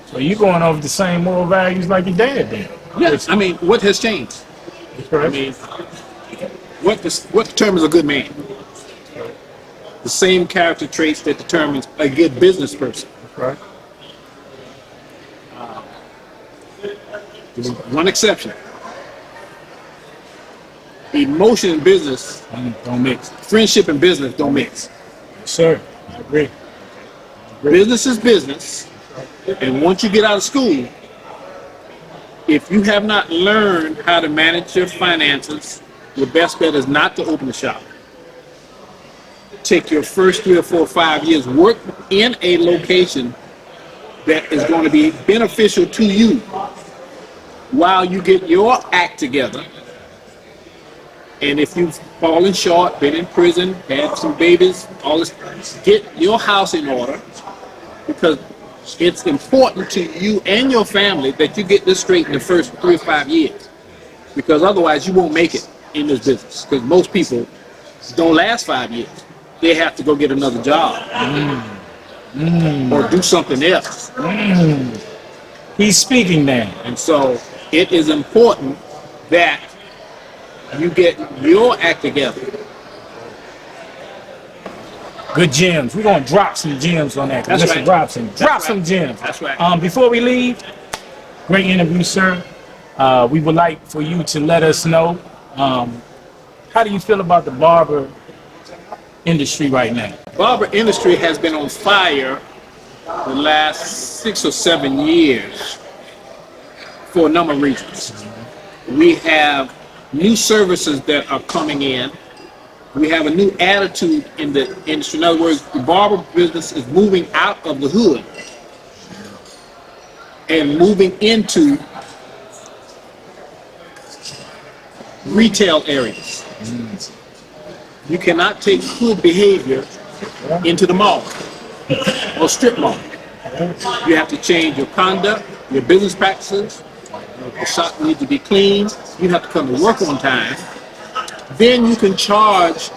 So you going over the same moral values like your dad did? Yes. I mean, what has changed? I mean, what determines a good man? The same character traits that determines a good business person. Right. There's one exception. Emotion and business Don't mix. friendship and business don't mix. Sir, I agree. Business is business, and once you get out of school, if you have not learned how to manage your finances, your best bet is not to open a shop. Take your first 3 or 4 or 5 years, work in a location that is going to be beneficial to you while you get your act together. And if you've fallen short, been in prison, had some babies, all this, get your house in order, because it's important to you and your family that you get this straight in the first 3 or 5 years, because otherwise you won't make it in this business, because most people don't last 5 years. They have to go get another job or do something else. He's speaking now. And so it is important that you get your act together. Good gems. We're gonna drop some gems on that. That's Mr. right. Robson, drop right. some gems. That's right. Before we leave, great interview, sir. We would like for you to let us know, how do you feel about the barber industry right now? Barber industry has been on fire the last 6 or 7 years for a number of reasons. We have new services that are coming in. We have a new attitude in the industry. In other words, the barber business is moving out of the hood and moving into retail areas. You cannot take hood behavior into the mall or strip mall. You have to change your conduct, your business practices. The shop needs to be clean. You have to come to work on time. Then you can charge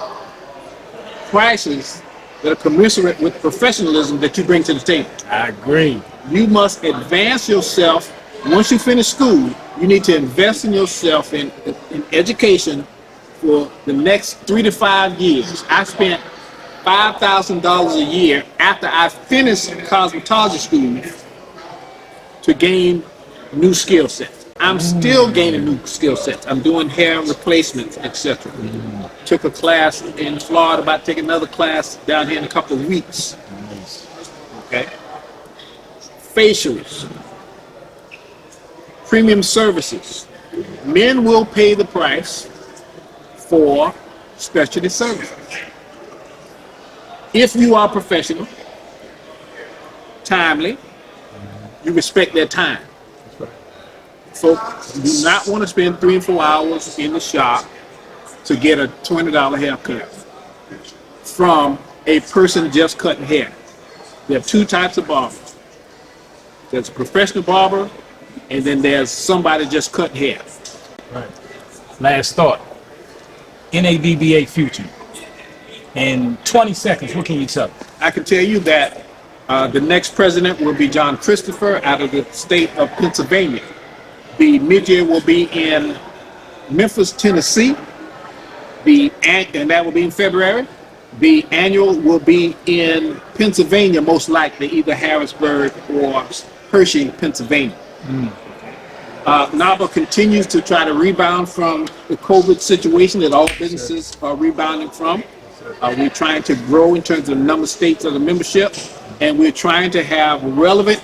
prices that are commensurate with professionalism that you bring to the table. I agree. You must advance yourself. Once you finish school, you need to invest in yourself in education for the next 3 to 5 years. I spent $5,000 a year after I finished cosmetology school to gain new skill sets. I'm still gaining new skill sets. I'm doing hair replacements, etc. Took a class in Florida, about to take another class down here in a couple of weeks. Okay. Facials, premium services. Men will pay the price for specialty services. If you are professional, timely, you respect their time. Folks do not want to spend 3 and 4 hours in the shop to get a $20 haircut from a person just cutting hair. There are 2 types of barbers. There's a professional barber, and then there's somebody just cutting hair. Right. Last thought. NABBA future. In 20 seconds, what can you tell? I can tell you that the next president will be John Christopher out of the state of Pennsylvania. The mid-year will be in Memphis, Tennessee, and that will be in February. The annual will be in Pennsylvania, most likely, either Harrisburg or Hershey, Pennsylvania. NABBA continues to try to rebound from the COVID situation that all businesses are rebounding from. We're trying to grow in terms of the number of states of the membership, and we're trying to have relevant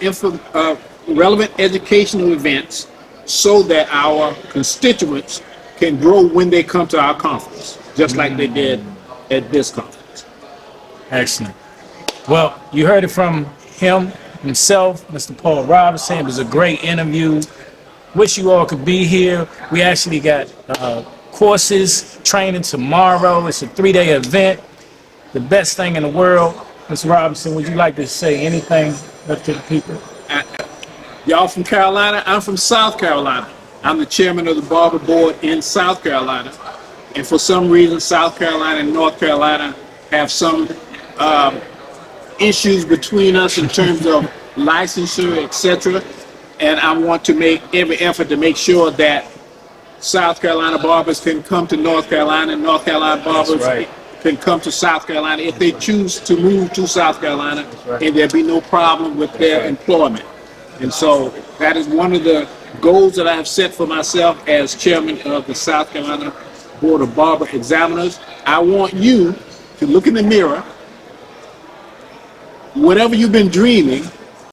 educational events so that our constituents can grow when they come to our conference, just like they did at this conference. Excellent. Well, you heard it from himself, Mr. Paul Robinson. It was a great interview. Wish you all could be here. We actually got courses, training tomorrow. It's a 3-day event. The best thing in the world. Mr. Robinson, would you like to say anything up to the people? Y'all from Carolina? I'm from South Carolina. I'm the chairman of the Barber Board in South Carolina. And for some reason, South Carolina and North Carolina have some issues between us in terms of licensure, etc. And I want to make every effort to make sure that South Carolina barbers can come to North Carolina, and North Carolina barbers right. can come to South Carolina if they choose to move to South Carolina, right. and there'll be no problem with their right. employment. And so that is one of the goals that I have set for myself as chairman of the South Carolina Board of Barber Examiners. I want you to look in the mirror, whatever you've been dreaming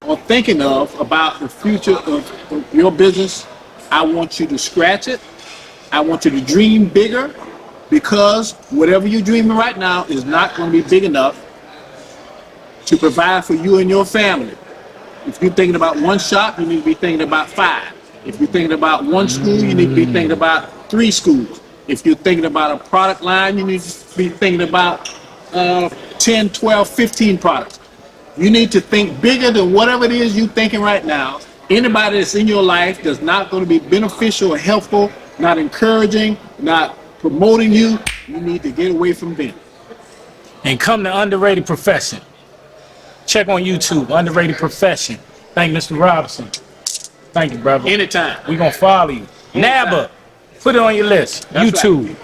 or thinking of about the future of your business, I want you to scratch it. I want you to dream bigger, because whatever you're dreaming right now is not going to be big enough to provide for you and your family. If you're thinking about one shop, you need to be thinking about 5. If you're thinking about one school, you need to be thinking about 3 schools. If you're thinking about a product line, you need to be thinking about 10, 12, 15 products. You need to think bigger than whatever it is you're thinking right now. Anybody that's in your life that's not going to be beneficial or helpful, not encouraging, not promoting you, you need to get away from them. And come to Underrated Profession. Check on YouTube, Underrated Profession. Thank you, Mr. Robinson. Thank you, brother. Anytime. We're going to follow you. Anytime. NABBA, put it on your list. That's YouTube. right.